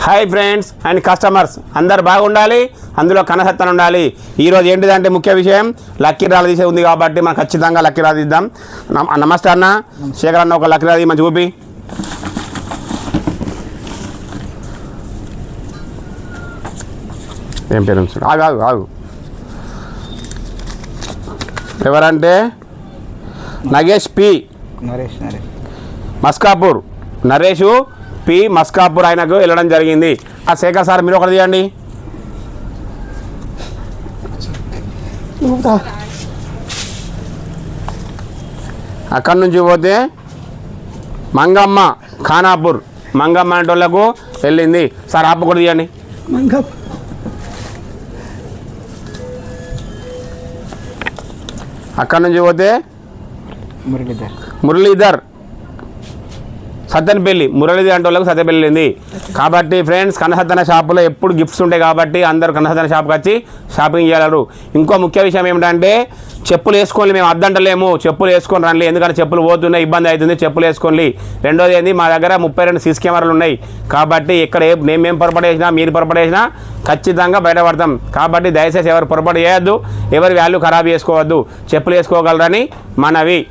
Hi friends and customers అందరు బాగుండాలి, అందులో కనసత్తన ఉండాలి. ఈరోజు ఏంటిదంటే ముఖ్య విషయం లక్కీ డ్రా తీసే ఉంది కాబట్టి మనం ఖచ్చితంగా లక్కీ డ్రా తీద్దాం. నమస్తే అన్న, శేఖర్ అన్న ఒక లక్కీ డ్రా మంచి చూపి. ఏం పేరు ఆగు ఆగు ఆగు ఎవరంటే నగేష్ పి మస్కాపూర్, నరేష్ పి మస్కాపూర్ ఆయనకు వెళ్ళడం జరిగింది. ఆ శేఖర్ సార్ మీరు ఒకటి తీయండి. అక్కడి నుంచి పోతే మంగమ్మ ఖానాపూర్, మంగమ్మ అంటే వాళ్ళకు వెళ్ళింది. సార్ ఆపు కూడా తీయండి. అక్కడి నుంచి పోతే మురళీధర్ సత్తెనపల్లి, మురళీధర్ అంటే వాళ్ళకు సత్తెనపల్లి వెళ్ళింది. కాబట్టి ఫ్రెండ్స్ కనసత్తన షాపులో ఎప్పుడు గిఫ్ట్స్ ఉంటాయి కాబట్టి అందరూ కనసత్తన షాప్కి వచ్చి షాపింగ్ చేయగలరు. ఇంకో ముఖ్య విషయం ఏమిటంటే చెప్పులు వేసుకోండి, మేము అద్దంటలేము, చెప్పులు వేసుకొని రండి, ఎందుకంటే చెప్పులు పోతున్నాయి, ఇబ్బంది అవుతుంది, చెప్పులు వేసుకోండి. రెండోది ఏంది, మా దగ్గర 32 సీసీ కెమెరాలు ఉన్నాయి కాబట్టి ఇక్కడ మేము పొరపాటు చేసినా మీరు పొరపాటు చేసినా ఖచ్చితంగా బయటపడతాం. కాబట్టి దయచేసి ఎవరు పొరపాటు చేయొద్దు, ఎవరి వాల్యూ ఖరాబ్ చేసుకోవద్దు, చెప్పులు వేసుకోగలరని మనవి.